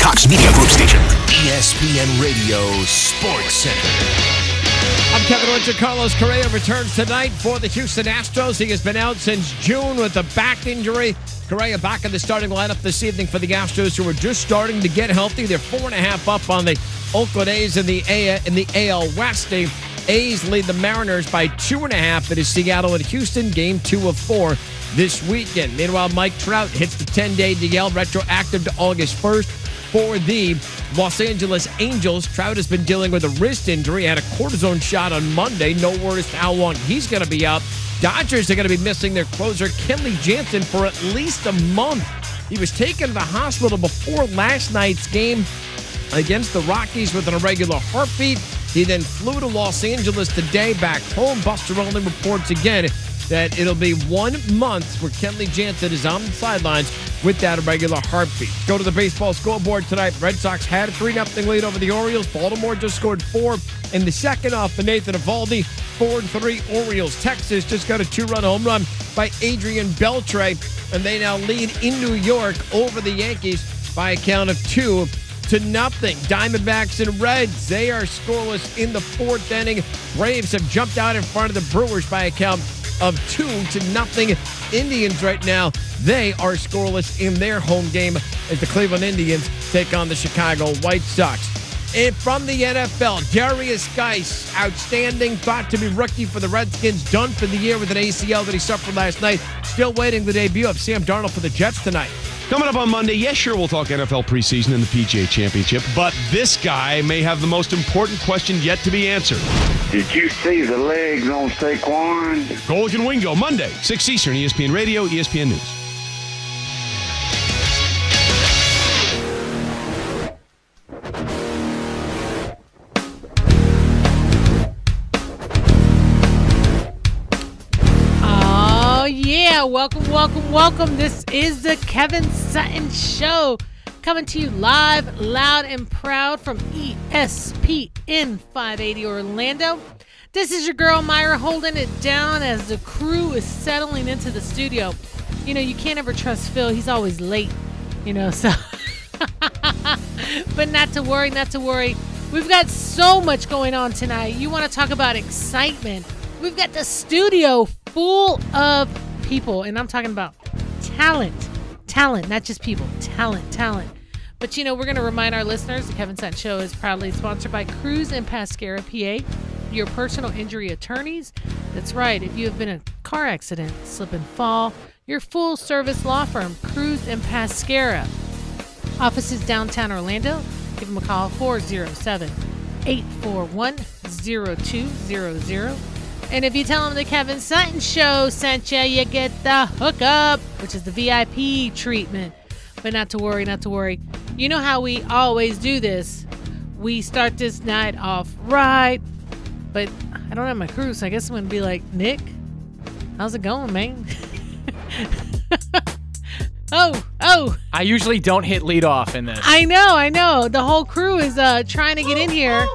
Cox Media Group station. ESPN Radio Sports Center. I'm Kevin Winter. Carlos Correa returns tonight for the Houston Astros. He has been out since June with a back injury. Correa back in the starting lineup this evening for the Astros, who are just starting to get healthy. They're 4.5 up on the Oakland A's in the AL West. The A's lead the Mariners by 2.5. It is Seattle and Houston, game 2 of 4 this weekend. Meanwhile, Mike Trout hits the 10-day DL, retroactive to August 1st. For the Los Angeles Angels, Trout has been dealing with a wrist injury. Had a cortisone shot on Monday. No word as to how long he's going to be out. Dodgers are going to be missing their closer, Kenley Jansen, for at least a month. He was taken to the hospital before last night's game against the Rockies with an irregular heartbeat. He then flew to Los Angeles today, back home. Buster Olney reports again that it'll be 1 month where Kenley Jansen is on the sidelines with that irregular heartbeat. Go to the baseball scoreboard tonight. Red Sox had a 3-0 lead over the Orioles. Baltimore just scored 4 in the second off of Nathan Eovaldi. 4-3 Orioles. Texas just got a 2-run home run by Adrian Beltre, and they now lead in New York over the Yankees by a count of 2-0. Diamondbacks and Reds, they are scoreless in the 4th inning. Braves have jumped out in front of the Brewers by a count of 2-0. Indians right now, they are scoreless in their home game as the Cleveland Indians take on the Chicago White Sox. And from the NFL, Darius Geis, outstanding, thought to be rookie for the Redskins, done for the year with an ACL that he suffered last night. Still waiting the debut of Sam Darnold for the Jets tonight. Coming up on Monday, yes, sure, we'll talk NFL preseason and the PGA Championship, but this guy may have the most important question yet to be answered. Did you see the legs on Saquon? Golic and Wingo, Monday, 6 Eastern, ESPN Radio, ESPN News. Welcome. This is the Kevin Sutton Show, coming to you live, loud, and proud from ESPN 580 Orlando. This is your girl, Myra, holding it down as the crew is settling into the studio. You know, you can't ever trust Phil. He's always late, so. But not to worry. We've got so much going on tonight. You want to talk about excitement. We've got the studio full of people, and I'm talking about talent, not just people, talent. But we're going to remind our listeners the Kevin Sutton Show is proudly sponsored by Cruz and Pascara, PA, your personal injury attorneys. That's right, if you have been in a car accident, slip and fall, your full service law firm, Cruz and Pascara. Offices downtown Orlando. Give them a call, 407-841-0200. And if you tell them the Kevin Sutton Show sent you get the hookup, which is the VIP treatment. But not to worry. You know how we always do this. We start this night off right. But I don't have my crew, so I guess I'm going to be like, Nick, how's it going, man? Oh. I usually don't hit lead off in this. I know. The whole crew is trying to get in here.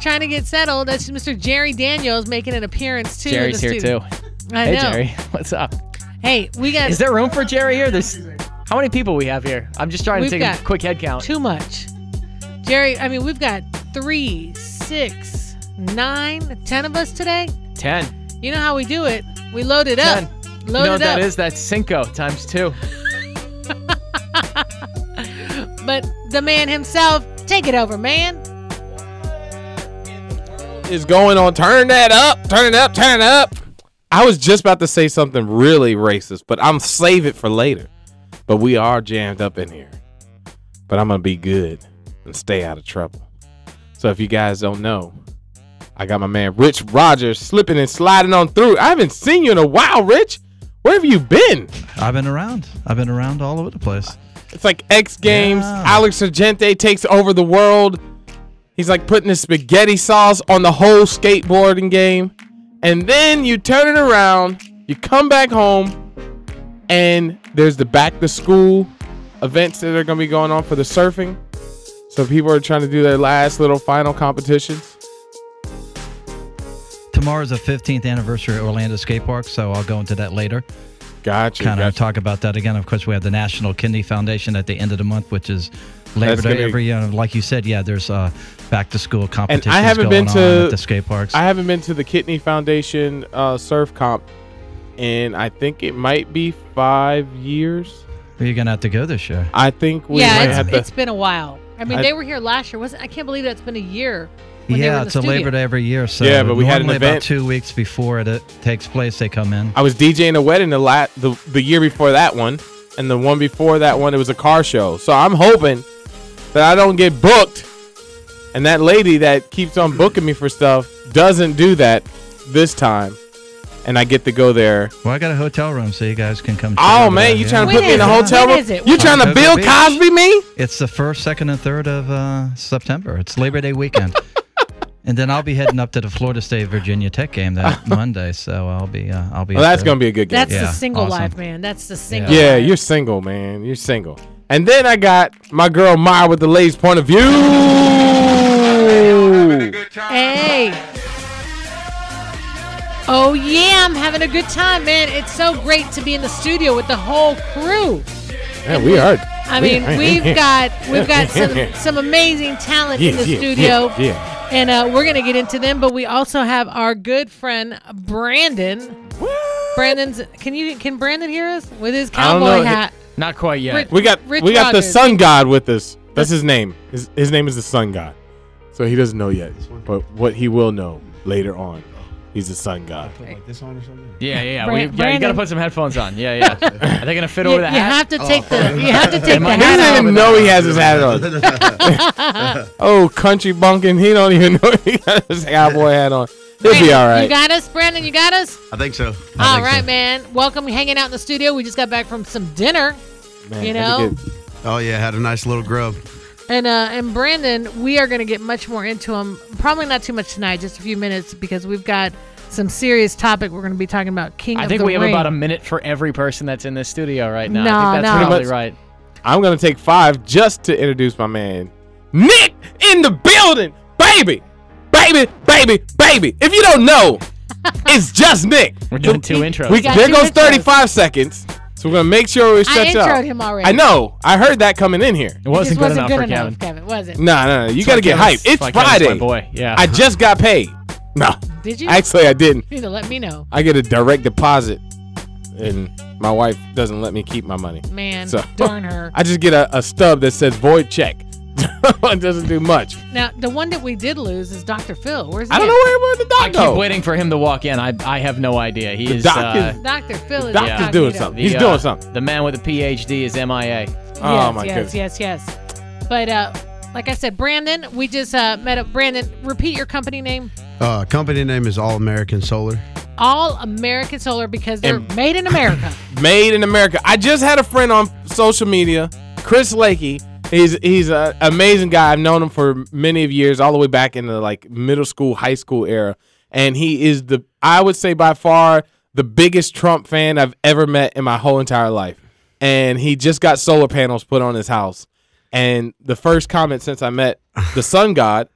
Trying to get settled. That's Mr. Jerry Daniels making an appearance too. Jerry's here too. I know. Hey Jerry, what's up? Hey, we got. Is there room for Jerry here? How many people we have here? I'm just trying to take a quick head count. Too much. Jerry, we've got 3, 6, 9, 10 of us today. 10. You know how we do it? We load it up. You know what that is? That's Cinco times 2. But the man himself, take it over, man. Is going on. Turn that up. Turn it up. I was just about to say something really racist, but I'm save it for later. But we are jammed up in here. But I'm going to be good and stay out of trouble. So if you guys don't know, I got my man Rich Rogers slipping and sliding on through. I haven't seen you in a while, Rich. Where have you been? I've been around all over the place. It's like X Games. Yeah. Alex Sargente takes over the world. He's like putting the spaghetti sauce on the whole skateboarding game. And then you turn it around, you come back home, and there's the back to school events that are going to be going on for the surfing. So people are trying to do their last little final competitions. Tomorrow's the 15th anniversary of Orlando Skate Park, so I'll go into that later. Gotcha. Kind of talk about that again. Of course, we have the National Kidney Foundation at the end of the month, which is Labor Day every year. Like you said, yeah, there's back to school competitions And I haven't going been on to at the skate parks. I haven't been to the Kidney Foundation surf comp, and I think it might be 5 years. You're gonna have to go this year. I think we might have to. It's been a while. I mean, they were here last year. I can't believe that's been a year. Yeah, it's a Labor Day every year. So yeah, but we had an normally event about 2 weeks before it takes place. They come in. I was DJing a wedding the year before that one, and the one before that one, it was a car show. So I'm hoping that I don't get booked, and that lady that keeps on booking me for stuff doesn't do that this time, and I get to go there. Well, I got a hotel room, so you guys can come. Oh man, you trying to put me in a hotel room? You trying to Bill Cosby me? It's the 1st, 2nd, and 3rd of September. It's Labor Day weekend. And then I'll be heading up to the Florida State Virginia Tech game that Monday, so I'll be. Well, that's gonna be a good game. That's the single life, man. That's the single. Yeah, life. you're single, man. You're single. And then I got my girl Maya with the ladies' point of view. Hey. Oh yeah, I'm having a good time, man. It's so great to be in the studio with the whole crew. Yeah, we are. I mean, we've got some amazing talent in the studio. Yeah. And we're going to get into them, but we also have our good friend Brandon. Can Brandon hear us with his cowboy hat? Not quite yet. We got the sun god with us. That's his name. His name is the sun god. So he doesn't know yet, but what he will know later on. He's the sun god. Like this on or something? Yeah. You got to put some headphones on. Yeah. Are they going to fit over the hat? You have to take the hat He doesn't even know he has his hat on. Oh, country bunking. He don't even know he got his cowboy hat on. He'll be all right. You got us, Brandon? You got us? I think so. All right, man. Welcome. Hanging out in the studio. We just got back from some dinner. Man, Oh, yeah. Had a nice little grub. And Brandon, we are going to get much more into him. Probably not too much tonight, just a few minutes, because we've got some serious topic. We're going to be talking about King of the Ring. I think we have about a minute for every person that's in this studio right now. No, I think that's probably right. I'm going to take 5 just to introduce my man, Nick, in the building. Baby. If you don't know, it's just Nick. We're doing 2 intros. There goes 35 seconds. So we're going to make sure we stretch out. I introed him already. I know. I heard that coming in here. It wasn't good enough for Kevin. Was it? No. You got to get hyped. It's Friday. My boy. Yeah. I just got paid. No. Did you? Actually, I didn't. You need to let me know. I get a direct deposit, and my wife doesn't let me keep my money. Man, so, darn her. I just get a stub that says void check. It doesn't do much. Now, the one that we did lose is Dr. Phil. Where's he? I don't know where the doctor. I keep waiting for him to walk in. I have no idea. He is. Dr. Phil is. Doctor's doing something. He's doing something. The man with the PhD is MIA. Oh my goodness. Yes. But like I said, Brandon, we just met up. Brandon, repeat your company name. Company name is All American Solar. All American Solar, because they're made in America. Made in America. I just had a friend on social media, Chris Lakey. He's an amazing guy. I've known him for many of years, all the way back in the like middle school, high school era. And he is I would say by far the biggest Trump fan I've ever met in my whole entire life. And he just got solar panels put on his house. And the first comment since I met the sun god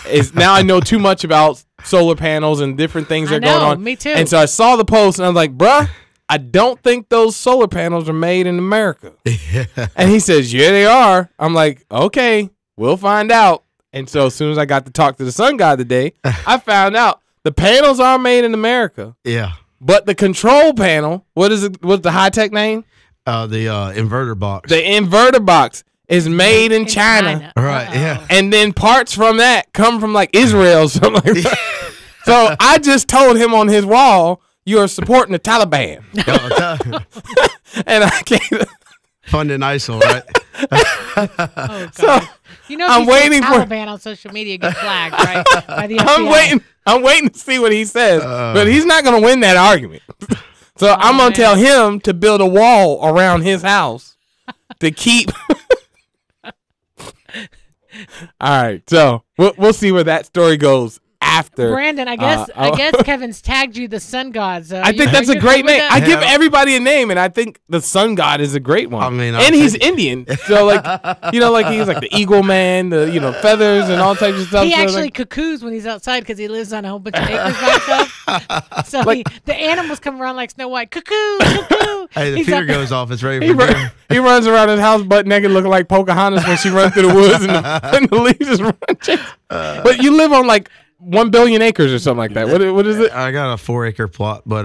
is now I know too much about solar panels and different things that are going on. Me too. And so I saw the post and I was like, bruh, I don't think those solar panels are made in America. And he says, yeah, they are. I'm like, okay, we'll find out. And so as soon as I got to talk to the sun god today, I found out the panels are made in America. Yeah. But the control panel, what's the high-tech name? The inverter box. The inverter box is made in China. Right, yeah. And then parts from that come from like Israel or something like that. So I just told him on his wall, you are supporting the Taliban. And I can't. Funding ISIL, right? Oh, God. So I'm waiting for Taliban on social media get flagged, right? By the FBI. I'm waiting to see what he says, but he's not going to win that argument. So I'm going to tell him to build a wall around his house to keep. All right, so we'll see where that story goes after. Brandon, I guess Kevin's tagged you the Sun God. So I think that's a great name. I give everybody a name, and I think the Sun God is a great one. I mean, and he's Indian, so like like he's like the Eagle Man, the feathers and all types of stuff. He so actually like, cuckoos when he's outside because he lives on a whole bunch of acres by himself. So the animals come around like Snow White, cuckoo, cuckoo. Hey, the feeder goes off. It's ready he, for dinner. he runs around his house butt naked, looking like Pocahontas when she runs through the woods and the leaves just run. But you live on like 1 billion acres or something like that. What is it? I got a 4-acre plot, but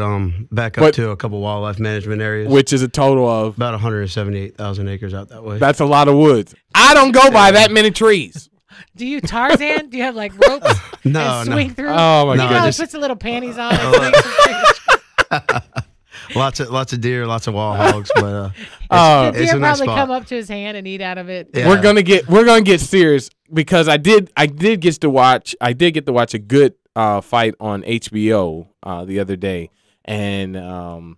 back up to a couple wildlife management areas, which is a total of about 178,000 acres out that way. That's a lot of woods. I don't go by that many trees. Do you Tarzan? Do you have like ropes? No, swing through. Oh my God! He puts the little panties on. Lots of deer, lots of wild hogs, but the deer it's a nice probably spot. come up to his hand and eat out of it. Yeah. We're gonna get serious because I did get to watch a good fight on HBO the other day, and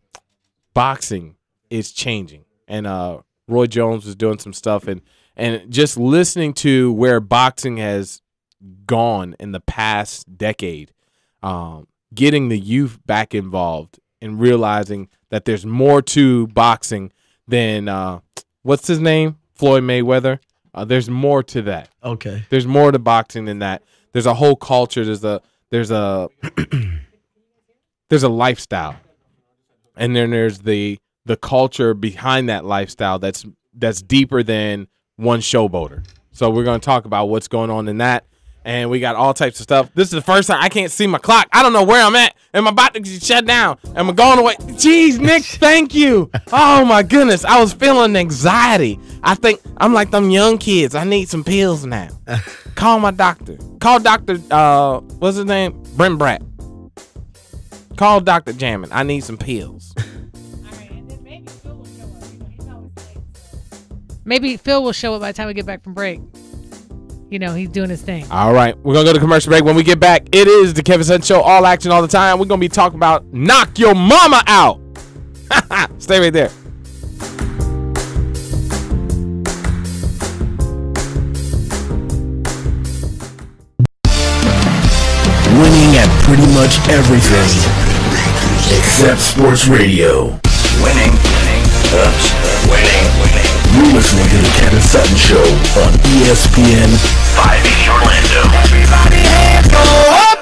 boxing is changing, and Roy Jones was doing some stuff, and just listening to where boxing has gone in the past decade, getting the youth back involved and realizing that there's more to boxing than what's his name? Floyd Mayweather. There's more to that. Okay. There's more to boxing than that. There's a whole culture. There's a lifestyle, and then there's the culture behind that lifestyle that's deeper than one showboater. So we're going to talk about what's going on in that. And we got all types of stuff. This is the first time I can't see my clock. I don't know where I'm at. Am I about to get shut down? Am I going away? Jeez, Nick, thank you. Oh, my goodness. I was feeling anxiety. I think I'm like them young kids. I need some pills now. Call my doctor. Call Dr. What's his name? Brent Bratt. Call Dr. Jammin. I need some pills. Maybe Phil will show up by the time we get back from break. You know, he's doing his thing. All right. We're going to go to commercial break. When we get back, it is the Kevin Sutton Show, all action all the time. We're going to be talking about knock your mama out. Stay right there. Winning at pretty much everything except sports radio. Winning. You're listening to the Kevin Sutton Show on ESPN 580 Orlando. Everybody hands go up,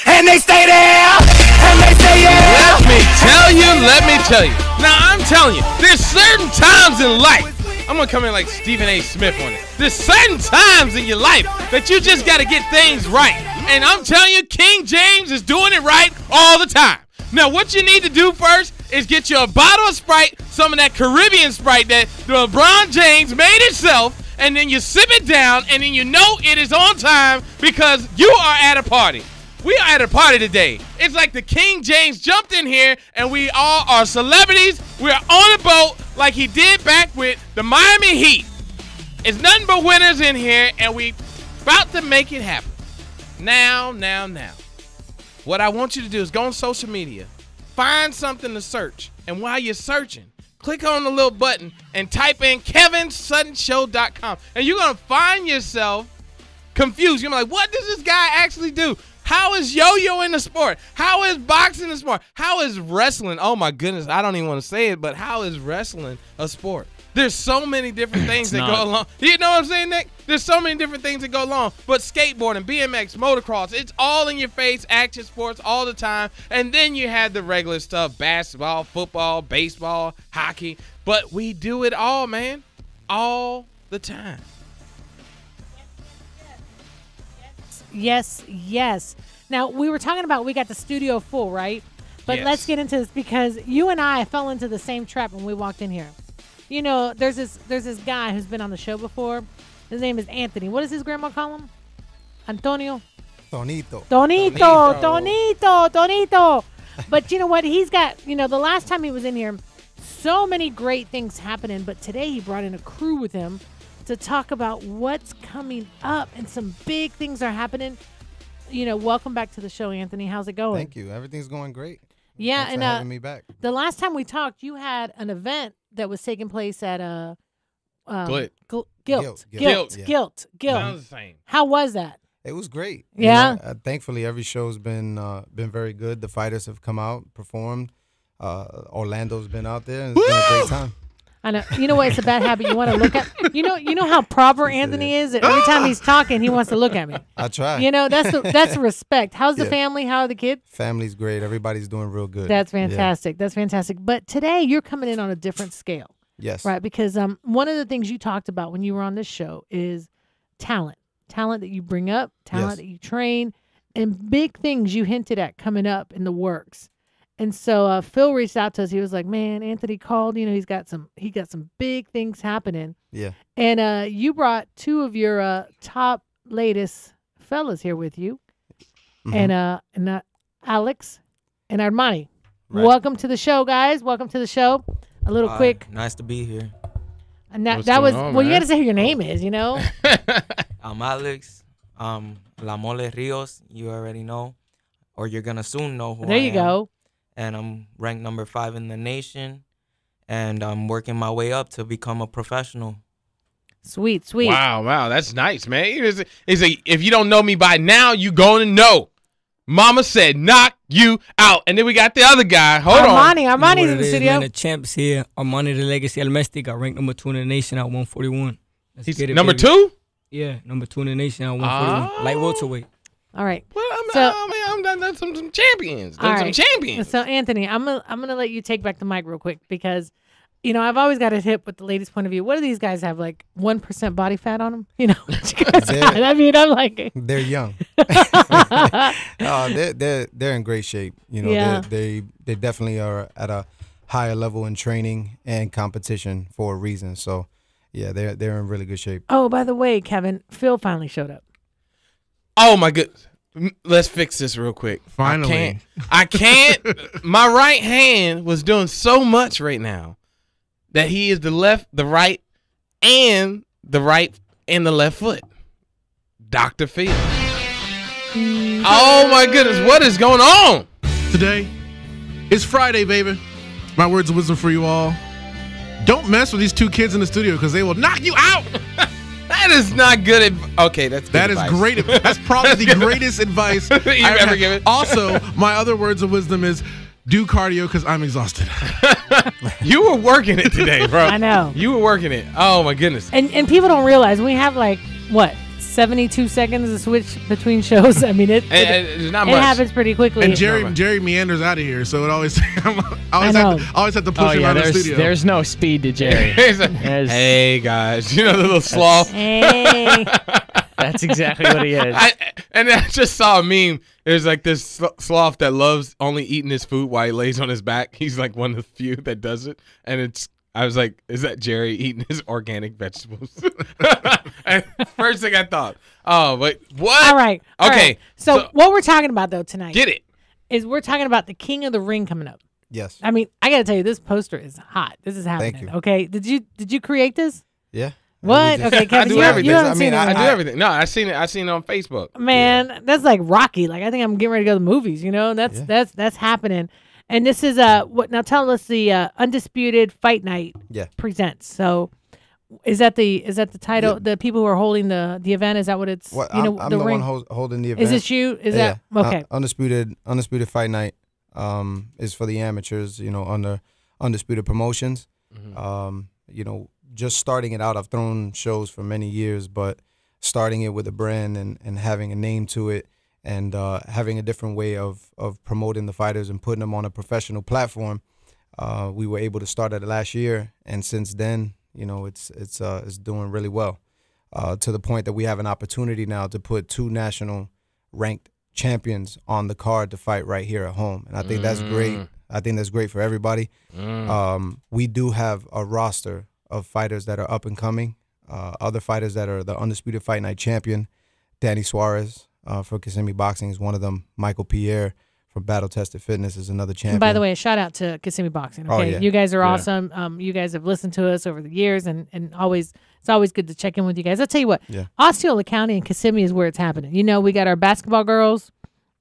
and they stay there, and they say yeah. Let me tell you. Now, I'm telling you, there's certain times in life. I'm going to come in like Stephen A. Smith on it. There's certain times in your life that you just got to get things right. And I'm telling you, King James is doing it right all the time. Now, what you need to do first is get you a bottle of Sprite, some of that Caribbean Sprite that LeBron James made himself, and then you sip it down, and then you know it is on time because you are at a party. We are at a party today. It's like the King James jumped in here, and we all are celebrities. We are on a boat like he did back with the Miami Heat. It's nothing but winners in here, and we about to make it happen. Now. What I want you to do is go on social media, find something to search, and while you're searching, click on the little button and type in KevinSuttonShow.com, and you're going to find yourself confused. You're like, what does this guy actually do? How is yo-yo in the sport? How is boxing a sport? How is wrestling? Oh, my goodness, I don't even want to say it, but how is wrestling a sport? There's so many different things that go along. You know what I'm saying, Nick? There's so many different things that go along. But skateboarding, BMX, motocross, it's all in your face, action sports all the time. And then you had the regular stuff, basketball, football, baseball, hockey. But we do it all, man, all the time. Yes. Now, we were talking about we got the studio full, right? But let's get into this because you and I fell into the same trap when we walked in here. You know, there's this guy who's been on the show before. His name is Anthony. What does his grandma call him? Antonio? Tonito. But you know what? He's got, the last time he was in here, so many great things happening. But today he brought in a crew with him to talk about what's coming up. And some big things are happening. Welcome back to the show, Anthony. How's it going? Thank you. Everything's going great. Yeah, Thanks for having me back. The last time we talked, you had an event that was taking place at Gilt. Gilt. Sounds the same. How was that? It was great. Yeah. You know, thankfully, every show's been very good. The fighters have come out, performed. Orlando's been out there, and it's been a great time. I know. You know what? It's a bad habit. You want to look at. You know how proper Anthony is. That every time he's talking, he wants to look at me. I try. You know, that's respect. How's the family? How are the kids? Family's great. Everybody's doing real good. That's fantastic. Yeah. That's fantastic. But today you're coming in on a different scale. Yes. Right. Because one of the things you talked about when you were on this show is talent that you bring up, talent that you train, and big things you hinted at coming up in the works. And so Phil reached out to us. He was like, "Man, Anthony called. You know, he got some big things happening." Yeah. And you brought two of your top latest fellas here with you, and Alex and Armani. Right. Welcome to the show, guys. Welcome to the show. A little quick. Nice to be here. And that was on, you got to say who your name is. You know. I'm Alex. La Mole Rios. You already know, or you're gonna soon know who there I you am. Go. And I'm ranked number 5 in the nation, and I'm working my way up to become a professional. Sweet. Wow, that's nice, man. If you don't know me by now, you going to know. Mama said, knock you out. And then we got the other guy. Hold on. Armani's in the studio. Man, the champs here. Armani, the legacy El Mestic, got ranked number 2 in the nation at 141. He's number 2? Yeah, number 2 in the nation at 141. Light welterweight. All right. Well, I'm done some champions. Some champions. So Anthony, I'm gonna let you take back the mic real quick because, you know, I've always got to hit with the ladies' point of view. What do these guys have, like 1% body fat on them? You know, I mean, I'm like, they're young. They're in great shape. You know, they definitely are at a higher level in training and competition for a reason. So, yeah, they're in really good shape. Oh, by the way, Kevin, Phil finally showed up. Oh my goodness. Let's fix this real quick. Finally. I can't. My right hand was doing so much right now that he is the left, the right, and the left foot. Dr. Phil. Oh my goodness. What is going on? Today is Friday, baby. My words of wisdom for you all. Don't mess with these two kids in the studio because they will knock you out. That is not good. Okay, that's good that advice. Is great. That's probably the greatest advice you've ever given. Also, my other words of wisdom is do cardio because I'm exhausted. You were working it today, bro. I know. You were working it. Oh my goodness. And people don't realize we have like what 72 seconds to switch between shows. I mean, it happens pretty quickly. And Jerry meanders out of here, so it always always have to push him out of the studio. There's no speed to Jerry. Hey guys, you know the little sloth. Hey. That's exactly what he is. I just saw a meme. There's like this sloth that loves only eating his food while he lays on his back. He's like one of the few that does it, and I was like, is that Jerry eating his organic vegetables? And first thing I thought, oh, but what? All right. Okay. So what we're talking about, though, tonight. Get it. Is we're talking about the King of the Ring coming up. Yes. I mean, I got to tell you, this poster is hot. This is happening. Thank you. Okay. Did you create this? Yeah. What? Okay, Kevin, I do everything. I do everything. No, I seen it on Facebook. Man, that's like Rocky. Like I think I'm getting ready to go to the movies. You know, that's happening. And this is what now? Tell us the Undisputed Fight Night presents. So, is that the title? Yeah. The people who are holding the event, is that what it's? Well, I'm the ring? One holding the event. Is it you? Is that okay? Undisputed Fight Night is for the amateurs. You know, under Undisputed Promotions. Mm-hmm. You know, just starting it out. I've thrown shows for many years, but starting it with a brand and having a name to it. And having a different way of promoting the fighters and putting them on a professional platform, we were able to start it last year, and since then, you know, it's doing really well, to the point that we have an opportunity now to put 2 national ranked champions on the card to fight right here at home, and I think that's great. I think that's great for everybody. We do have a roster of fighters that are up and coming, other fighters that are the Undisputed Fight Night champion, Danny Suarez. For Kissimmee Boxing is one of them. Michael Pierre from Battle Tested Fitness is another champion. And by the way, a shout out to Kissimmee Boxing. Okay, you guys are awesome. You guys have listened to us over the years, and always it's always good to check in with you guys. I'll tell you what, Osceola County and Kissimmee is where it's happening. You know, we got our basketball girls.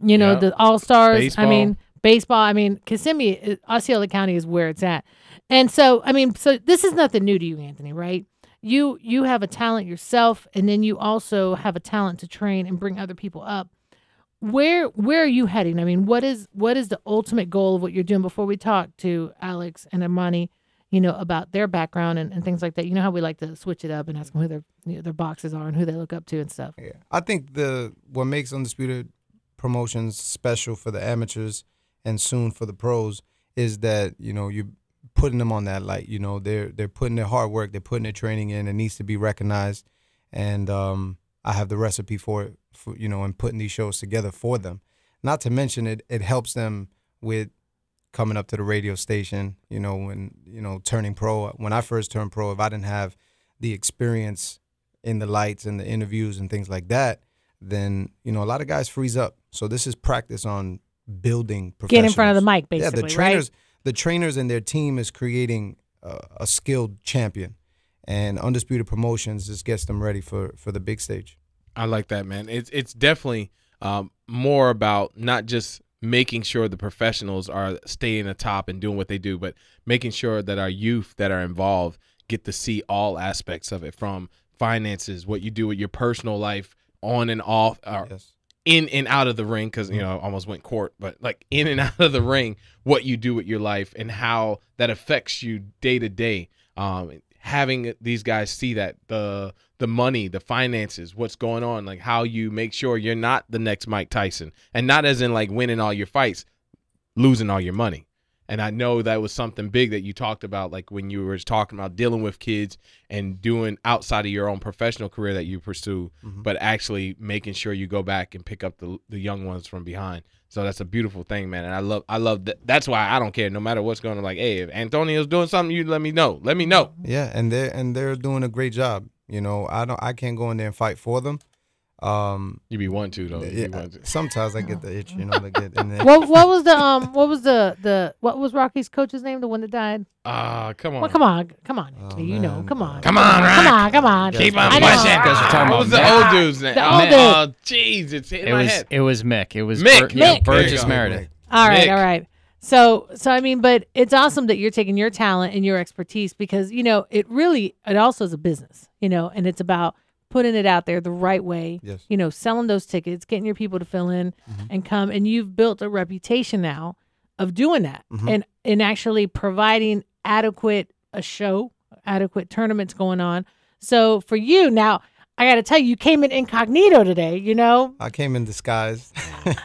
You know, the All Stars. Baseball. I mean, baseball. I mean, Kissimmee, Osceola County is where it's at. And so, I mean, so this is nothing new to you, Anthony, right? you have a talent yourself, and then you also have a talent to train and bring other people up. Where are you heading? I mean, what is the ultimate goal of what you're doing? Before we talk to Alex and Armani, about their background and things like that. You know how we like to switch it up and ask them who their boxes are and who they look up to and stuff. Yeah, I think what makes Undisputed Promotions special for the amateurs and soon for the pros is that you're putting them on that light. They're putting their hard work, they're putting their training in. It needs to be recognized, and I have the recipe for it. And putting these shows together for them. Not to mention it helps them with coming up to the radio station, when turning pro. When I first turned pro, if I didn't have the experience in the lights and the interviews and things like that, then a lot of guys freeze up. So this is practice on building professionals. Get in front of the mic, basically. Yeah, right? The trainers and their team is creating a skilled champion, and Undisputed Promotions just gets them ready for the big stage. I like that, man. It's definitely more about not just making sure the professionals are staying atop and doing what they do, but making sure that our youth that are involved get to see all aspects of it, from finances, what you do with your personal life, on and off, yes. In and out of the ring, because almost went court, but like in and out of the ring, what you do with your life and how that affects you day to day. Having these guys see that the money, the finances, what's going on, like how you make sure you're not the next Mike Tyson, and not as in like winning all your fights, losing all your money. And I know that was something big that you talked about, like when you were talking about dealing with kids and doing outside of your own professional career that you pursue, but actually making sure you go back and pick up the young ones from behind. So that's a beautiful thing, man. And I love that. That's why I don't care, no matter what's going on. Like, hey, if Antonio's doing something, you let me know. Let me know. Yeah, and they're doing a great job. I can't go in there and fight for them. You be one to though. Yeah, sometimes I get the itch, to get in there. What was Rocky's coach's name? The one that died? Come on. Well, come on. Come on, Oh, come on. Come on, Rock. Come on. Keep on I pushing. know. What was the old dude's name? The old dude. Oh, jeez, it's hitting my head. It was Mick. It was Mick. Burgess Meredith. All Mick. right. So I mean, but it's awesome that you're taking your talent and your expertise, because it also is a business, and it's about putting it out there the right way. Yes. Selling those tickets, getting your people to fill in and come, and you've built a reputation now of doing that and actually providing adequate tournaments going on. So for you now, I got to tell you came in incognito today, I came in disguise.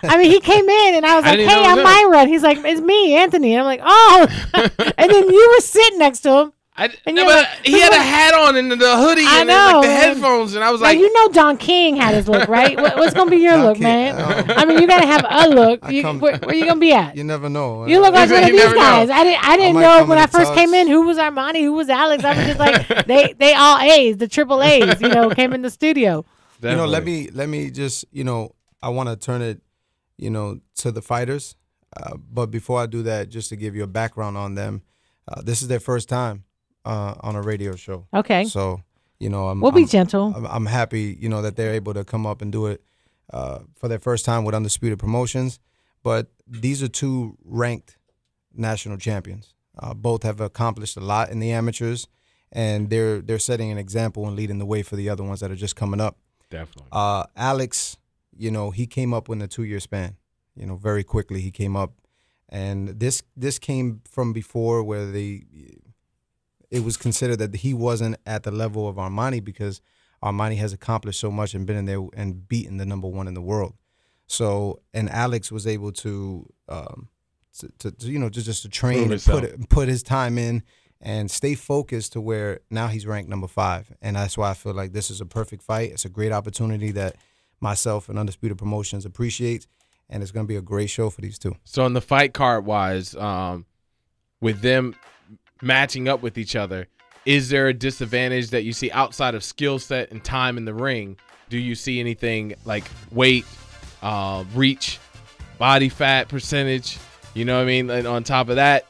I mean, he came in and I was like, hey, I'm Myra. And he's like, it's me, Anthony. And I'm like, oh. And then you were sitting next to him. He had a hat on and the hoodie and like the headphones, and I was like, Don King had his look, right? What's gonna be your look, man? I mean, you gotta have a look. Where you gonna be at? You never know. You look like one of these guys. I didn't know when I first came in who was Armani, who was Alex. I was just like, they all A's, the triple A's, came in the studio. Definitely. Let me just, I want to turn it, to the fighters. But before I do that, just to give you a background on them, this is their first time on a radio show. Okay. So, we'll be gentle. I'm happy, that they're able to come up and do it for their first time with Undisputed Promotions. But these are two ranked national champions. Both have accomplished a lot in the amateurs, and they're setting an example and leading the way for the other ones that are just coming up. Definitely. Alex, he came up in a 2-year span. Very quickly he came up, and this came from before where it was considered that he wasn't at the level of Armani, because Armani has accomplished so much and been in there and beaten the #1 in the world. So, and Alex was able to train and put his time in and stay focused to where now he's ranked #5. And that's why I feel like this is a perfect fight. It's a great opportunity that myself and Undisputed Promotions appreciates, and it's going to be a great show for these two. So in the fight card wise, with them matching up with each other, is there a disadvantage that you see outside of skill set and time in the ring? Do you see anything like weight, reach, body fat percentage? You know what I mean? And on top of that,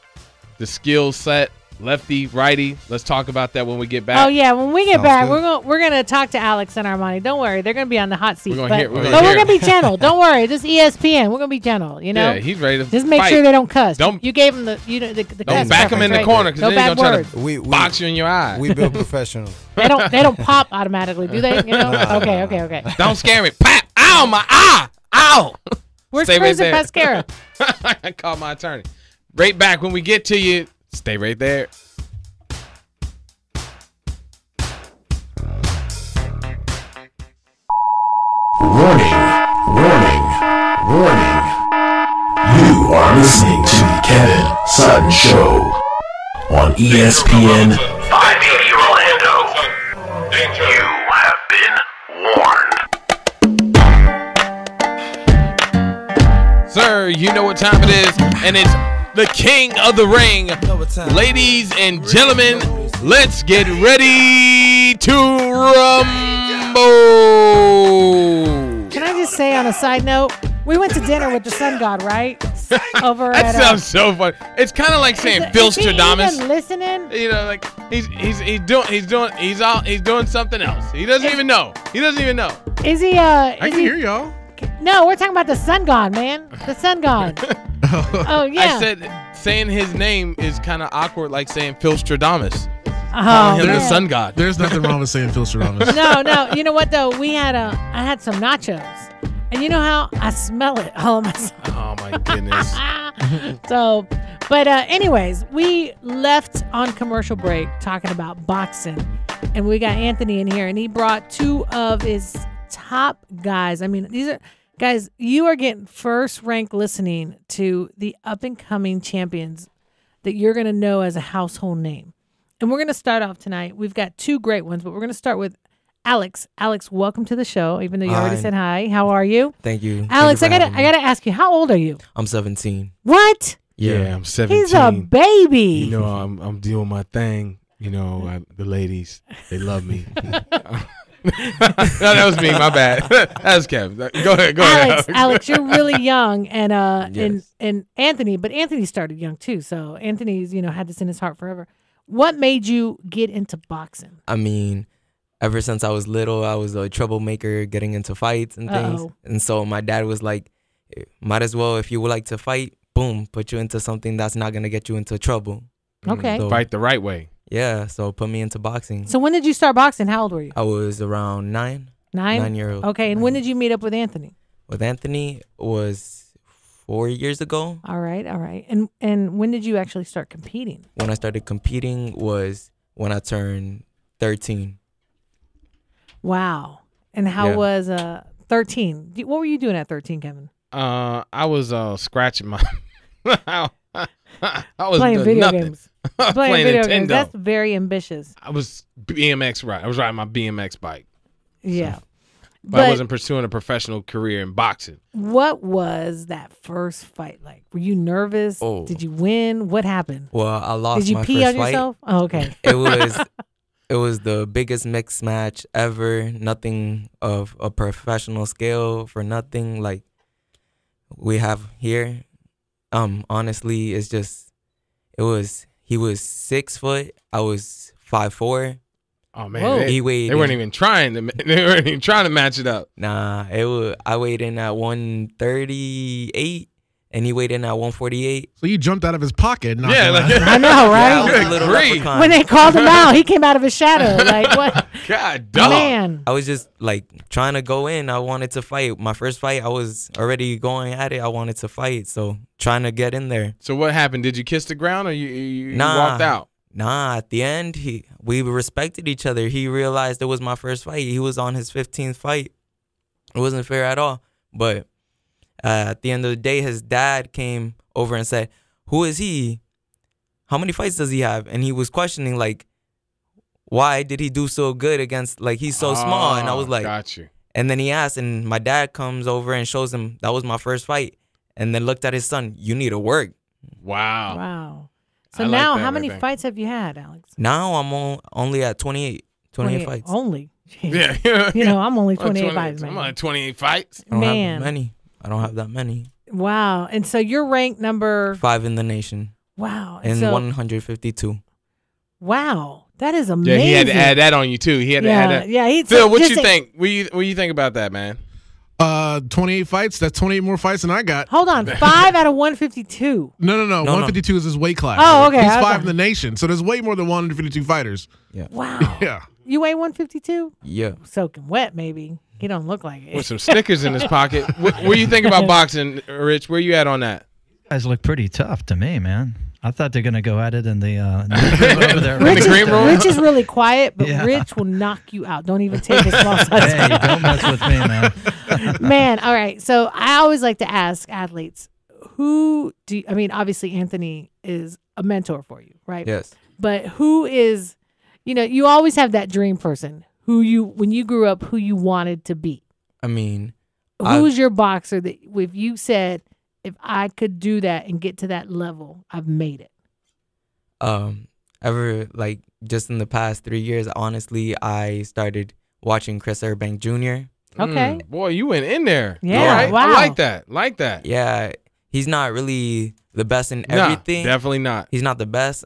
the skill set, lefty, righty. Let's talk about that when we get back. Oh yeah, when we get Sounds back, good. we're gonna talk to Alex and Armani. Don't worry, they're gonna be on the hot seat. We're But gonna we're gonna be gentle. Don't worry, this ESPN. We're gonna be gentle. You know. Yeah, he's ready to just make fight. sure they don't cuss. Don't you gave him the don't back him in the corner because no they're bad gonna words. try to box you in your eye. We build professionals. They don't pop automatically, do they? You know. Okay. Don't scare me. Pap! Ow, my eye! Ow! Where's Stay right Chris and there. Pascara? I called my attorney. Right back when we get to you. Stay right there. Warning, warning, warning. You are listening to the Kevin Sutton Show on ESPN 580 Orlando. You have been warned. Sir, you know what time it is, and it's the king of the ring. Ladies and gentlemen, let's get ready to rumble. Can I just say on a side note, we went to dinner with the Sun God, right? Over That at sounds so funny. It's kind of like saying Phil is he Stradamus. even listening? You know, like he's doing something else. He doesn't even know. He doesn't even know. Is he? I can hear y'all. No, we're talking about the Sun God, man. The Sun God. Oh yeah. I said saying his name is kind of awkward, like saying Phil Stradamus. Oh, him the man. Sun God. There's nothing wrong with saying Phil Stradamus. No. You know what though? I had some nachos, and you know how I smell it all of myself. Oh my goodness. So, but anyways, we left on commercial break talking about boxing, and we got Anthony in here, and he brought two of his top guys. I mean, these are guys, you are getting first rank listening to the up and coming champions that you're going to know as a household name. And we're going to start off tonight. We've got two great ones, but we're going to start with Alex. Alex, welcome to the show, even though you already said hi. How are you? Thank you. Alex, I gotta ask you, how old are you? I'm 17. What? Yeah, I'm 17. He's a baby. You know, I'm doing my thing. You know, the ladies, they love me. No, that was me. My bad. That was Kevin. Go ahead. Alex, you're really young, and Yes. and Anthony, but Anthony started young too. So Anthony's had this in his heart forever. What made you get into boxing? I mean, ever since I was little, I was a troublemaker, getting into fights and things. Uh-oh. And so my dad was like, might as well, if you would like to fight, boom, put you into something that's not going to get you into trouble. Okay. So, Fight the right way. yeah, so put me into boxing. So when did you start boxing? How old were you? I was around 9. 9? 9-year-old. Okay, and when did you meet up with Anthony? With Anthony was 4 years ago. All right. And when did you actually start competing? When I started competing was when I turned 13. Wow. And how Yeah. was 13? What were you doing at 13, Kevin? I was scratching my. I was Playing doing video nothing. games. Playing video Nintendo. games. That's very ambitious. I was BMX ride. I was riding my BMX bike. Yeah. But I wasn't pursuing a professional career in boxing. What was that first fight like? Were you nervous? Oh. Did you win? What happened? Well, I lost Did you my pee first on fight. yourself? Oh, okay. It was the biggest mixed match ever. Nothing of a professional scale for nothing like we have here. Honestly, it's just he was 6 foot. I was 5'4". Oh man, they weighed weren't even trying to. They weren't even trying to match it up. Nah, I weighed in at 138, and he weighed in at 148. So you jumped out of his pocket. Yeah, I know, right? Yeah, I was a little leprechaun. When they called him out, he came out of his shadow. Like what? God, dog. Man. I was just like trying to go in. I wanted to fight. My first fight, I was already going at it. I wanted to fight, so trying to get in there. So what happened? Did you kiss the ground or you walked out? Nah, at the end, we respected each other. He realized it was my first fight. He was on his 15th fight. It wasn't fair at all. But at the end of the day, his dad came over and said, "Who is he? How many fights does he have?" And he was questioning, like, why did he do so good against, like, he's so small? And I was like, got you. And then he asked, and my dad comes over and shows him that was my first fight. And then looked at his son, "You need to work." Wow. Wow. So I like now, that how right many there. fights have you had, Alex? Now I'm only at 28 fights. Only. Yeah. I'm only 28 fights, man. I'm on 28 fights. I don't Man. have many. I don't have that many. Wow. And so you're ranked number 5 in the nation. Wow. And so, 152. Wow, that is amazing. Yeah, he had to add that on you too. He had to add that. Yeah, Phil, what you think? What you think about that, man? 28 fights. That's 28 more fights than I got. Hold on, 5 out of 152. No. 152 is his weight class. Oh, okay. He's 5 in the nation, so there's way more than 152 fighters. Yeah. Wow. Yeah. You weigh 152? Yeah. Soaking wet, maybe. He don't look like it. With some Snickers in his pocket. What do you think about boxing, Rich? Where you at on that? You guys look pretty tough to me, man. I thought they're going to go at it in the over there. In the green room? Rich is really quiet, but Yeah. Rich will knock you out. Don't even take a small size. Hey, don't mess with me, man. Man, all right. So I always like to ask athletes, obviously Anthony is a mentor for you, right? Yes. But who is, you always have that dream person when you grew up, who you wanted to be. I mean, who's your boxer that if you said, if I could do that and get to that level, I've made it? Just in the past 3 years, honestly, I started watching Chris Eubank Jr. Okay. Boy, you went in there. Yeah, all right. wow. I like that. Yeah, he's not really the best in everything. Definitely not. He's not the best,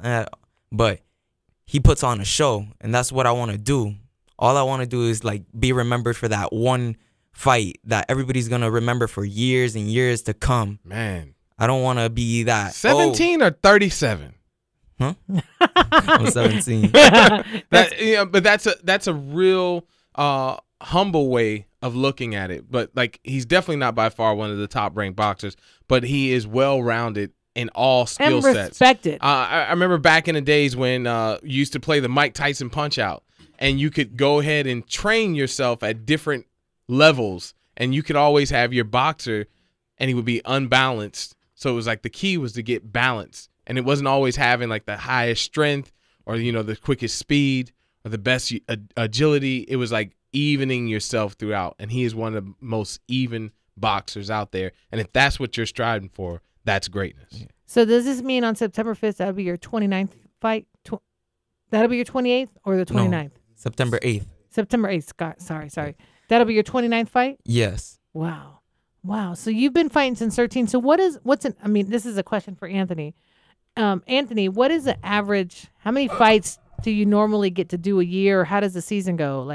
but he puts on a show, and that's what I want to do. All I want to do is be remembered for that one fight that everybody's gonna remember for years and years to come. Man, I don't want to be that 17 or 37. Huh? I'm 17. But that's a real humble way of looking at it. But he's definitely not by far one of the top ranked boxers, but he is well rounded in all skill sets. And respected. I remember back in the days when you used to play the Mike Tyson Punch Out, and you could go ahead and train yourself at different levels, and you could always have your boxer, and he would be unbalanced. So it was the key was to get balance, and it wasn't always having the highest strength or the quickest speed or the best agility. It was evening yourself throughout, and he is one of the most even boxers out there. And if that's what you're striving for, that's greatness. So does this mean on September 5th that'll be your 29th fight? That'll be your 28th or the 29th? No, September 8th. September 8th. Scott, sorry. That'll be your 29th fight? Yes. Wow. So you've been fighting since 13. So this is a question for Anthony. Anthony, what is the average? How many fights do you normally get to do a year? Or how does the season go?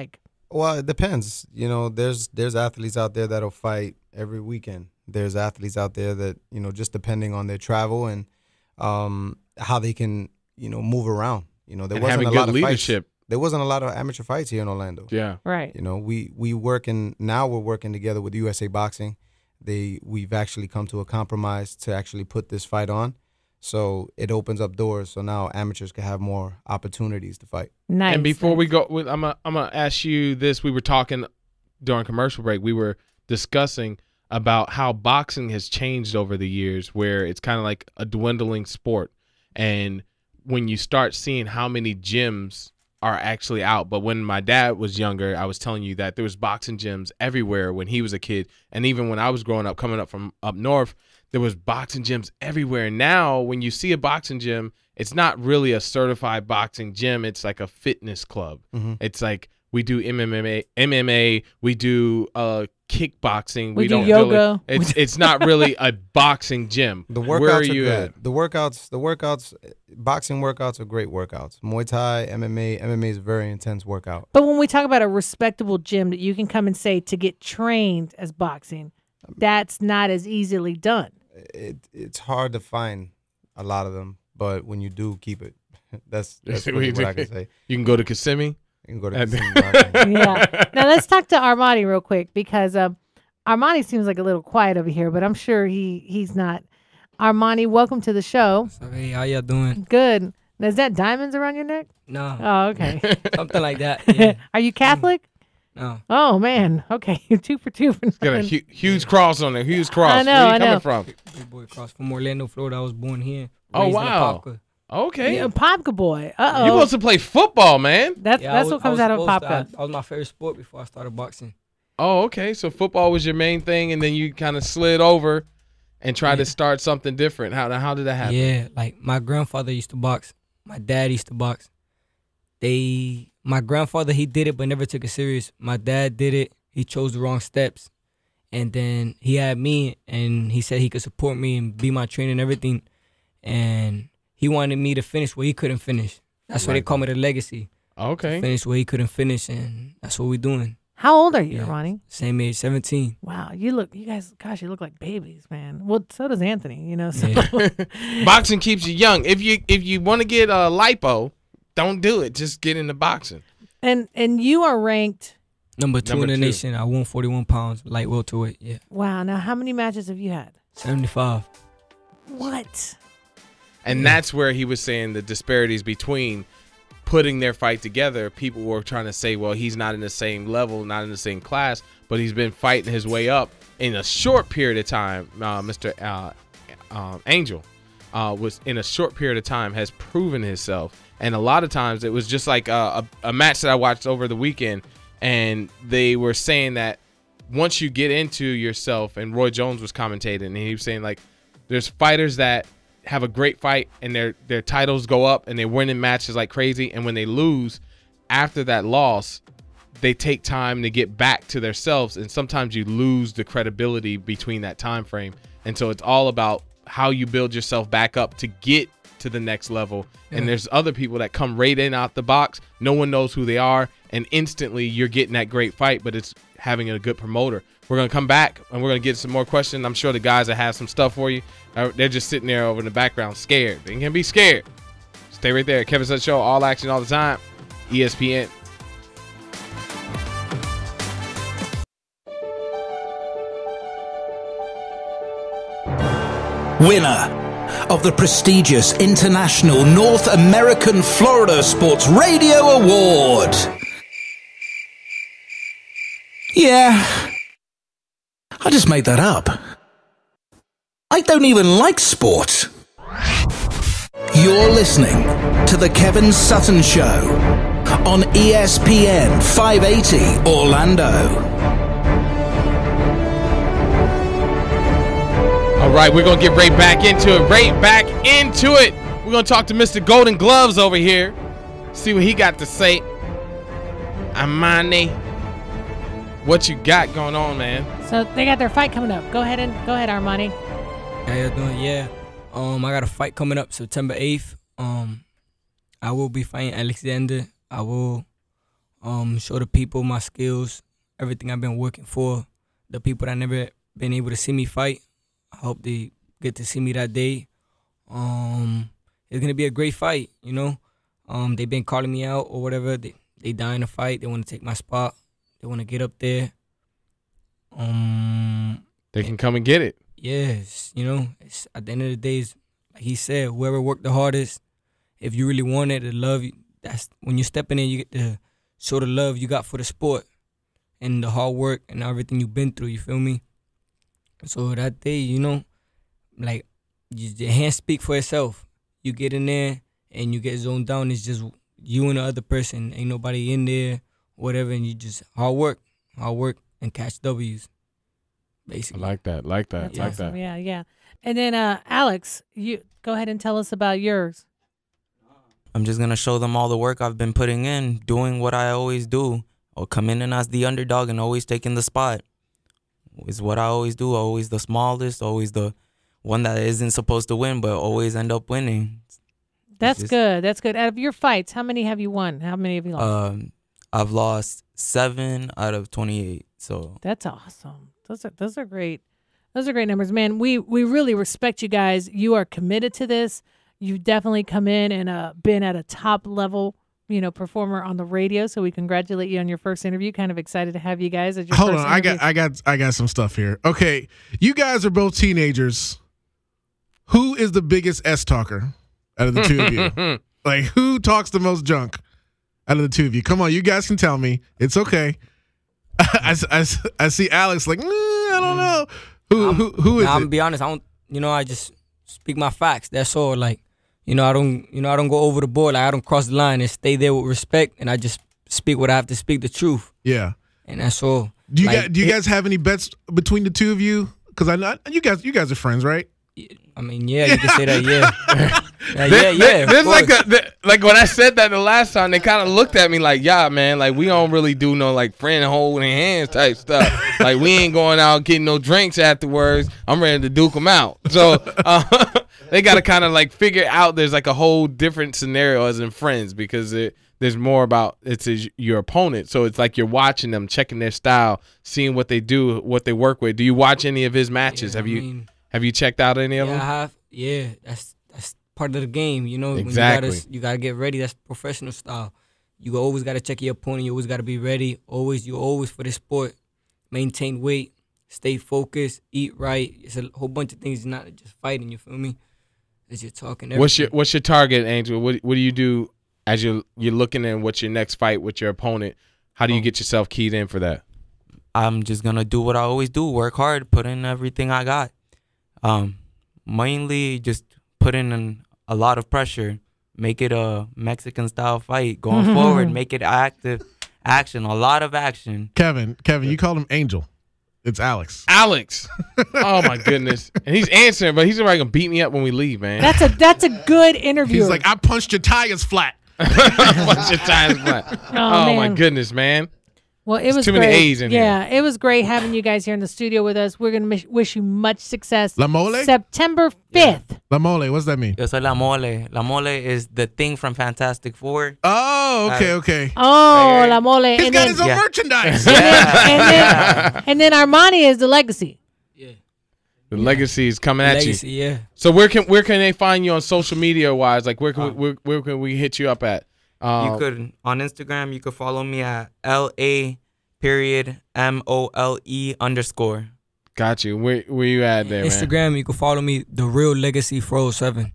Well, it depends. There's athletes out there that'll fight every weekend. There's athletes out there that, just depending on their travel and how they can, move around. There wasn't a lot of leadership. There wasn't a lot of amateur fights here in Orlando. Yeah. Right. Now we're working together with USA Boxing. We've actually come to a compromise to actually put this fight on. So it opens up doors. So now amateurs can have more opportunities to fight. Nice. And before we go, I'm gonna ask you this. We were talking during commercial break. We were discussing about how boxing has changed over the years, where it's kind of like a dwindling sport. And when you start seeing how many gyms are actually out. But when my dad was younger, I was telling you that there was boxing gyms everywhere when he was a kid. And even when I was growing up, coming up from up north, there was boxing gyms everywhere. Now, when you see a boxing gym, it's not really a certified boxing gym. It's like a fitness club. Mm-hmm. It's we do MMA, we do kickboxing. We do yoga. It's not really a boxing gym. The workouts Where are you at? The workouts, boxing workouts are great workouts. Muay Thai, MMA is a very intense workout. But when we talk about a respectable gym that you can come and say to get trained as boxing, that's not as easily done. It's hard to find a lot of them, but when you do, keep it. That's really what I can say. You can go to Kissimmee. You can go to Kissimmee. Yeah. Now let's talk to Armani real quick, because Armani seems like a little quiet over here, but I'm sure he's not. Armani, welcome to the show. Hey, how y'all doing? Good. Now, is that diamonds around your neck? No. Oh, okay. Something like that. Yeah. Are you Catholic? No. Oh man. Okay. 2 for 2 for 9. Got a huge cross on there. Huge cross. I know. Where are you coming from? Big boy cross from Orlando, Florida. I was born here. Oh Raised in wow. Apopka. Okay. Yeah, Popka boy. Uh-oh. You supposed to play football, man. That's what comes out of Popka. That was my favorite sport before I started boxing. Oh, okay. So football was your main thing, and then you kind of slid over and tried to start something different. How did that happen? Yeah, my grandfather used to box. My dad used to box. My grandfather, he did it but never took it serious. My dad did it. He chose the wrong steps. And then he had me, and he said he could support me and be my trainer and everything. And he wanted me to finish what he couldn't finish. That's why they call me the legacy. Okay. Finish where he couldn't finish, and that's what we're doing. How old are you, Armani? Same age, 17. Wow, you guys, you look like babies, man. Well, so does Anthony, you know. So. Boxing keeps you young. If you want to get a lipo, don't do it. Just get into boxing. And you are ranked number 2 in the nation. I won 41 pounds, light welterweight. Yeah. Wow. Now, how many matches have you had? 75. What? And that's where he was saying the disparities between putting their fight together. People were trying to say, well, he's not in the same level, not in the same class, but he's been fighting his way up in a short period of time. Mr. Angel was in a short period of time has proven himself. And a lot of times it was just like a match that I watched over the weekend, and they were saying that once you get into yourself, and Roy Jones was commentating, and he was saying, like, there's fighters that have a great fight and their titles go up and they're winning matches like crazy, and when they lose after that loss, they take time to get back to themselves, and sometimes you lose the credibility between that time frame. And so it's all about how you build yourself back up to get to the next level. And there's other people that come right in out the box, no one knows who they are, and instantly you're getting that great fight, but it's having a good promoter. We're going to come back and we're going to get some more questions. I'm sure the guys that have some stuff for you, they're just sitting there over in the background scared. They can be scared. Stay right there. Kevin Sutton Show, all action all the time. ESPN. Winner of the prestigious International North American Florida Sports Radio Award. Yeah, I just made that up. I don't even like sport. You're listening to The Kevin Sutton Show on ESPN 580 Orlando. All right, we're going to get right back into it. We're going to talk to Mr. Golden Gloves over here. See what he got to say. Armani, what you got going on, man? So they got their fight coming up. Go ahead, Armani. How you doing? Yeah. I got a fight coming up September 8th. I will be fighting Alexander. I will show the people my skills, everything I've been working for. The people that never been able to see me fight, I hope they get to see me that day. It's gonna be a great fight, you know. They've been calling me out or whatever. They dying to fight. They want to take my spot. They want to get up there. They can come and get it. Yes, you know. It's, at the end of the day, it's, like he said, whoever worked the hardest, if you really want it, the love, that's when you step in there, you get to show the love you got for the sport and the hard work and everything you've been through. You feel me? So that day, you know, like, your hands speak for itself. You get in there and you get zoned down. It's just you and the other person. Ain't nobody in there, whatever, and you just hard work, and catch W's, basically. I like that. That's awesome. Yeah. And then, Alex, you go ahead and tell us about yours. I'm just going to show them all the work I've been putting in, doing what I always do. I'll come in as the underdog and always taking the spot. Is what I always do, always the smallest, always the one that isn't supposed to win, but always end up winning. That's good. Out of your fights, how many have you won? How many have you lost? I've lost 7 out of 28. So that's awesome. Those are great. Those are great numbers, man. We really respect you guys. You are committed to this. You've definitely come in and been at a top level, performer on the radio. So we congratulate you on your first interview. Kind of excited to have you guys as your Hold first on, interview. I got some stuff here. Okay, you guys are both teenagers. Who is the biggest S talker out of the two of you? Like, who talks the most junk out of the two of you? Come on, you guys can tell me. It's okay. I see Alex like, I don't know. Who is it? I'm gonna be honest. I don't. I just speak my facts. That's all. Like, I don't go over the board. Like, I don't cross the line and stay there with respect. And I just speak what I have to speak, the truth. Yeah. And that's all. Do you guys have any bets between the two of you? Because I know you guys are friends, right? I mean, yeah, you can say that, yeah. There's like when I said that the last time, they kind of looked at me like, yeah, man, like we don't really do no like friend holding hands type stuff. Like we ain't going out getting no drinks afterwards. I'm ready to duke them out. So they got to kind of like figure out there's like a whole different scenario as in friends because there's more about it's your opponent. So it's like you're watching them, checking their style, seeing what they do, what they work with. Do you watch any of his matches? Yeah, Have you checked out any of them? I have. Yeah, that's part of the game, you know. Exactly. When you gotta get ready. That's professional style. You always gotta check your opponent. You always gotta be ready. You always for the sport. Maintain weight, stay focused, eat right. It's a whole bunch of things. It's not just fighting. You feel me? As you're talking. Everything. What's your target, Angel? What do you do as you're looking at what's your next fight with your opponent? How do you get yourself keyed in for that? I'm just gonna do what I always do: work hard, put in everything I got. Mainly just put in a lot of pressure, make it a Mexican style fight going forward, make it active action, a lot of action. Kevin, you called him Angel. It's Alex. Oh my goodness. And he's answering, but he's already gonna beat me up when we leave, man. That's a good interview. He's like, I punched your tires flat. Punched your tires flat. Oh my goodness, man. Well, it was too great. many A's in here. Yeah, it was great having you guys here in the studio with us. We're going to wish you much success. La Mole? September 5th. La Mole, what's that mean? Yo soy La Mole. La Mole is the thing from Fantastic Four. Oh, okay. Oh, La Mole. He's got his own merchandise. And then Armani is the legacy. The legacy is coming at you. Yeah. So where can they find you on social media wise? Like where can we hit you up at? You could on Instagram. You could follow me at LA_MOLE_. Got you. Where you at there, Instagram, man? you can follow me, The Real Legacy 407.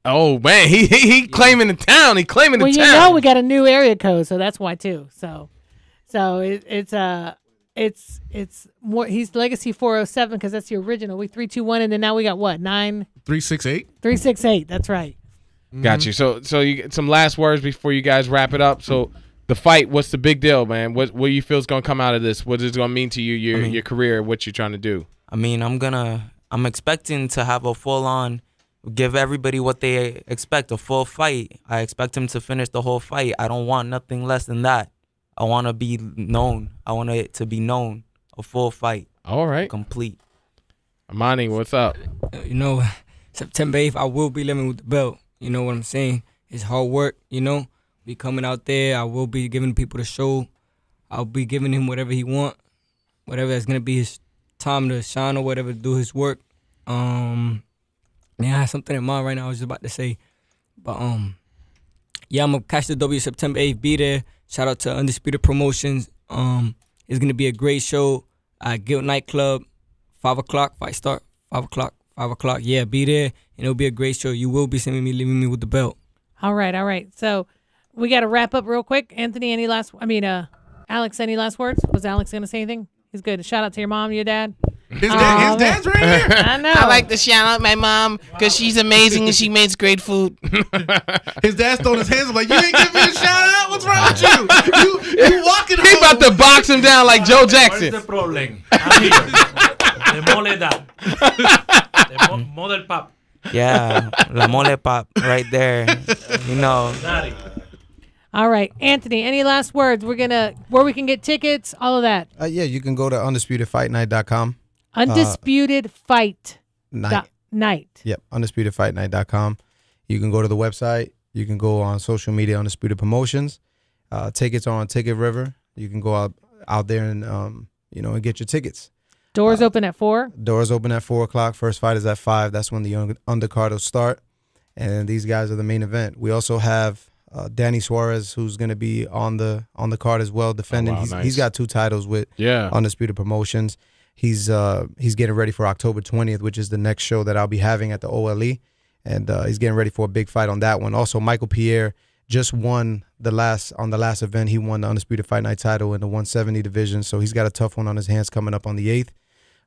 Oh man, he claiming the town. He claiming the town. Well, you know we got a new area code, so that's why too. So it's more. He's Legacy 407 because that's the original. We 321, and then now we got what 368. 368. That's right. Got you. So you get some last words before you guys wrap it up. So the fight, what's the big deal, man? What do you feel is gonna come out of this? What is it gonna mean to you, your career, what you're trying to do? I mean, I'm expecting to have a full on, give everybody what they expect, a full fight. I expect him to finish the whole fight. I don't want nothing less than that. I want to be known. I want it to be known, a full fight. All right. Complete. Armani, what's up? You know, September 8th, I will be living with the belt. You know what I'm saying? It's hard work, you know. Be coming out there. I will be giving people the show. I'll be giving him whatever he want, whatever that's going to be his time to shine or whatever, to do his work. Yeah, I have something in mind right now I was just about to say. But, yeah, I'm going to catch the W September 8th. Be there. Shout out to Undisputed Promotions. It's going to be a great show at Gilt Nightclub. 5 o'clock, fight start. 5 o'clock. 5 o'clock. Yeah, be there. And it'll be a great show. You will be seeing me, leaving me with the belt. All right. So we got to wrap up real quick. Anthony, Alex, any last words? Was Alex going to say anything? He's good. Shout out to your mom, your dad. His dad's right here. I know. I like to shout out my mom because she's amazing and she makes great food. His dad's throwing his hands up like, you ain't giving me a shout out? What's wrong with you? You walking He about to box him down like Joe Jackson. What is the problem? The mole that. The model pop. Yeah, La Mole Pop right there. You know. All right, Anthony, any last words? Where we can get tickets, all of that. Yeah, you can go to UndisputedFightNight.com. Undisputed Fight Night. Yep, UndisputedFightNight.com. You can go to the website. You can go on social media, Undisputed Promotions. Tickets are on Ticket River. You can go out there and and get your tickets. Doors open at 4? Doors open at 4 o'clock. First fight is at 5. That's when the undercard will start. And these guys are the main event. We also have Danny Suarez, who's going to be on the card as well, defending. He's got 2 titles with Undisputed Promotions. He's getting ready for October 20th, which is the next show that I'll be having at the OLE. And he's getting ready for a big fight on that one. Also, Michael Pierre just won the last event. He won the Undisputed Fight Night title in the 170 division. So he's got a tough one on his hands coming up on the 8th.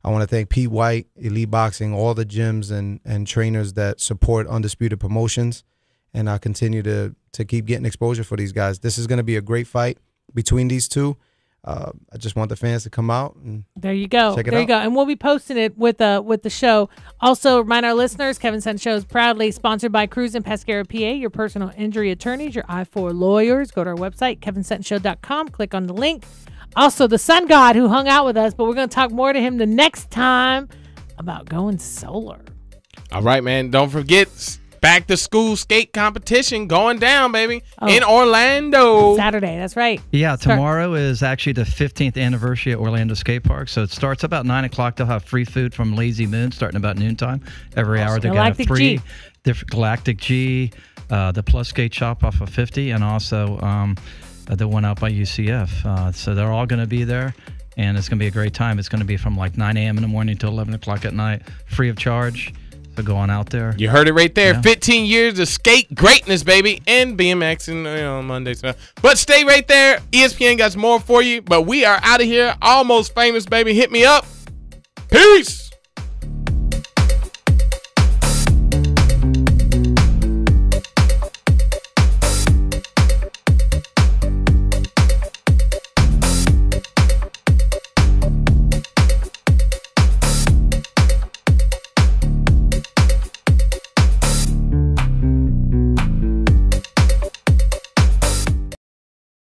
I want to thank Pete White, Elite Boxing, all the gyms and trainers that support Undisputed Promotions. And I continue to keep getting exposure for these guys. This is going to be a great fight between these two. I just want the fans to come out and there you go. Check it there out. you go. And we'll be posting it with the show. Also, remind our listeners, Kevin Sutton Show is proudly sponsored by Cruz and Pescara, PA, your personal injury attorneys, your I-4 lawyers. Go to our website, kevinsuttonshow.com. Click on the link. Also, the sun god who hung out with us, but we're going to talk more to him the next time about going solar. All right, man. Don't forget, back to school skate competition going down, baby, in Orlando. Saturday, that's right. Yeah, tomorrow is actually the 15th anniversary at Orlando Skate Park. So it starts about 9 o'clock. They'll have free food from Lazy Moon starting about noontime. Every hour they're going to have 3 different Galactic G, the Plus Skate Shop off of 50, and also the one out by UCF. So they're all going to be there. And it's going to be a great time. It's going to be from like 9 a.m. in the morning till 11 o'clock at night, free of charge. So go on out there. You heard it right there. Yeah. 15 years of skate greatness, baby, and BMX on Mondays. But stay right there. ESPN got more for you. But we are out of here. Almost famous, baby. Hit me up. Peace.